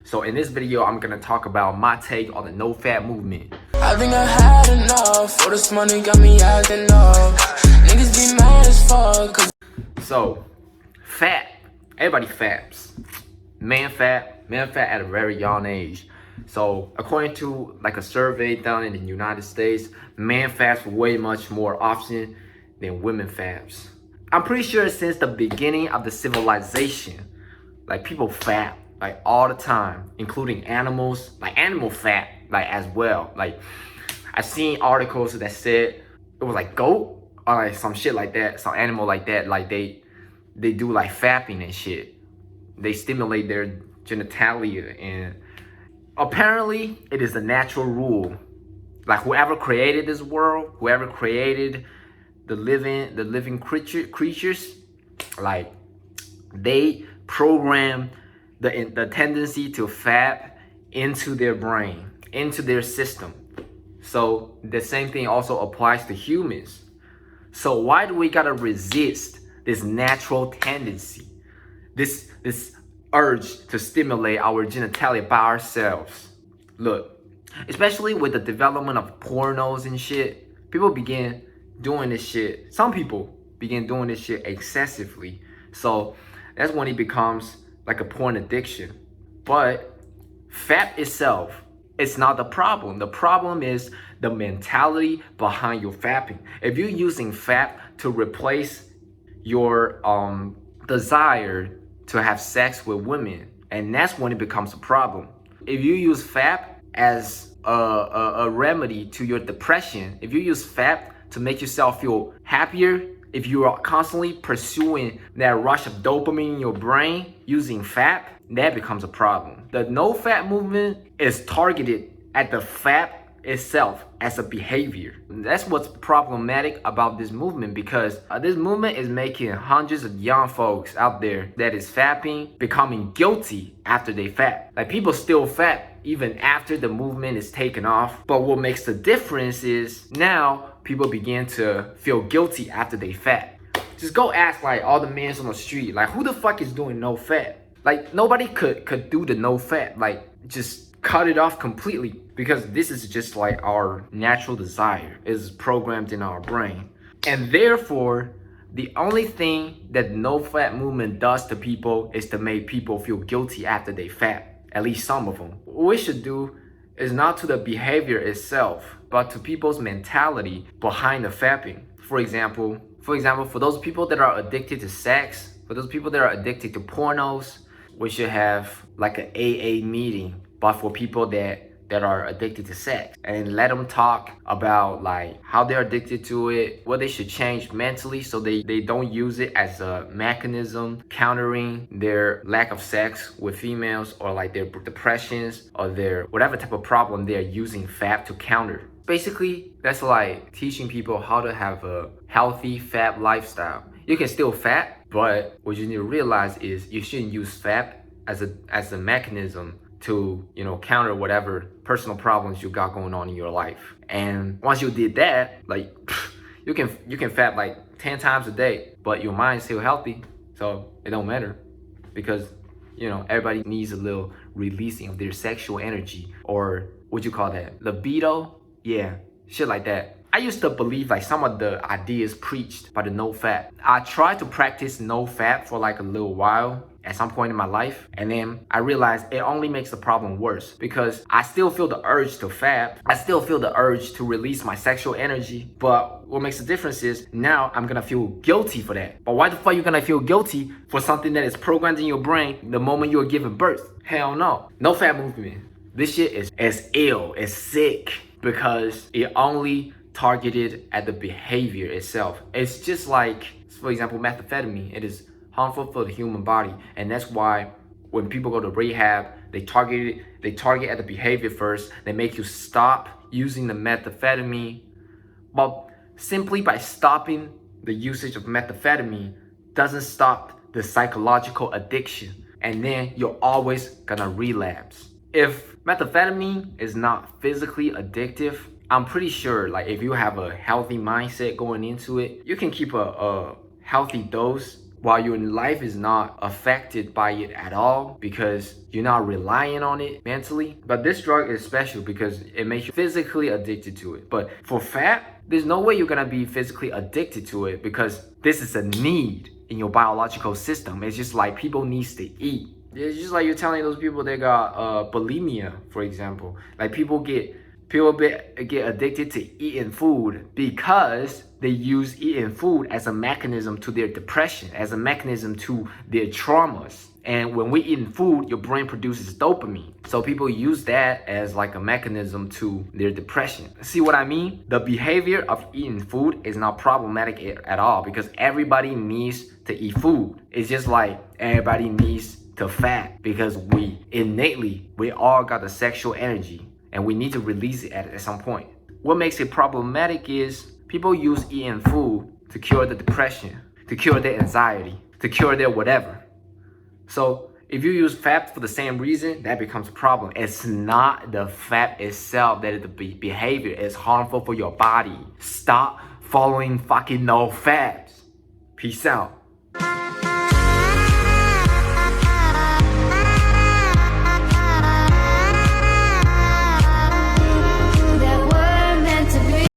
So in this video, I'm gonna talk about my take on the no-fap movement. I think I had enough. All this money got me acting up. Niggas be mad as fuck. So, fap. Everybody faps. Man fap at a very young age. So according to like a survey done in the United States, man faps way much more often than women faps. I'm pretty sure since the beginning of the civilization, like people fap like all the time, including animals, like animal fap like as well. Like I've seen articles that said it was like goat or like some shit like that, some animal like that, like they do like fapping and shit. They stimulate their genitalia, and apparently it is a natural rule. Like whoever created this world, whoever created the living creatures, like they program the tendency to fap into their brain, into their system. So the same thing also applies to humans. So why do we gotta resist this natural tendency, this urge to stimulate our genitalia by ourselves? Look, especially with the development of pornos and shit, people begin doing this shit. Some people begin doing this shit excessively. So that's when it becomes like a porn addiction. But fap itself, it's not the problem. The problem is the mentality behind your fapping. If you're using fap to replace your desire to have sex with women, and that's when it becomes a problem. If you use fap as a remedy to your depression, if you use fap to make yourself feel happier, if you are constantly pursuing that rush of dopamine in your brain using fap, that becomes a problem. The no-fap movement is targeted at the fap itself as a behavior. That's what's problematic about this movement, because this movement is making hundreds of young folks out there that is fapping becoming guilty after they fap. Like people still fap even after the movement is taken off, but what makes the difference is now people begin to feel guilty after they fap. Just go ask like all the men on the street, like who the fuck is doing no fap? Like nobody could do the no fap, like just cut it off completely, because this is just like our natural desire is programmed in our brain. And therefore, the only thing that no fap movement does to people is to make people feel guilty after they fap, at least some of them. What we should do is not to the behavior itself, but to people's mentality behind the fapping. For example, for those people that are addicted to sex, for those people that are addicted to pornos, we should have like an AA meeting, but for people that are addicted to sex, and let them talk about like how they're addicted to it, what they should change mentally so they don't use it as a mechanism countering their lack of sex with females, or like their depressions or their whatever type of problem they're using fap to counter. Basically, that's like teaching people how to have a healthy fap lifestyle. You can still fap, but what you need to realize is you shouldn't use fap as a mechanism to, you know, counter whatever personal problems you got going on in your life. And once you did that, like you can fap like 10 times a day, but your mind's still healthy, so it don't matter, because you know everybody needs a little releasing of their sexual energy, or what you call that, libido, yeah, shit like that. I used to believe like some of the ideas preached by the no fap. I tried to practice no fap for like a little while at some point in my life, and then I realized it only makes the problem worse, because I still feel the urge to fap, I still feel the urge to release my sexual energy, but what makes the difference is now I'm gonna feel guilty for that. But why the fuck you gonna feel guilty for something that is programmed in your brain the moment you are giving birth? Hell no. No fap movement, this shit is ill, it's sick, because it only targeted at the behavior itself. It's just like, for example, methamphetamine. It is harmful for the human body, and that's why when people go to rehab, they target at the behavior first. They make you stop using the methamphetamine, but simply by stopping the usage of methamphetamine doesn't stop the psychological addiction, and then you're always gonna relapse. If methamphetamine is not physically addictive, I'm pretty sure like if you have a healthy mindset going into it, you can keep a healthy dose while your life is not affected by it at all because you're not relying on it mentally. But this drug is special because it makes you physically addicted to it. But for fat, there's no way you're gonna be physically addicted to it because this is a need in your biological system. It's just like people needs to eat. It's just like you're telling those people they got bulimia, for example. Like people get addicted to eating food because they use eating food as a mechanism to their depression, as a mechanism to their traumas. And when we eating food, your brain produces dopamine. So people use that as like a mechanism to their depression. See what I mean? The behavior of eating food is not problematic at all because everybody needs to eat food. It's just like everybody needs to fat because we all got the sexual energy and we need to release it at some point. What makes it problematic is people use eating food to cure the depression, to cure their anxiety, to cure their whatever. So if you use fat for the same reason, that becomes a problem. It's not the fat itself that the behavior is harmful for your body. Stop following fucking Nofap. Peace out.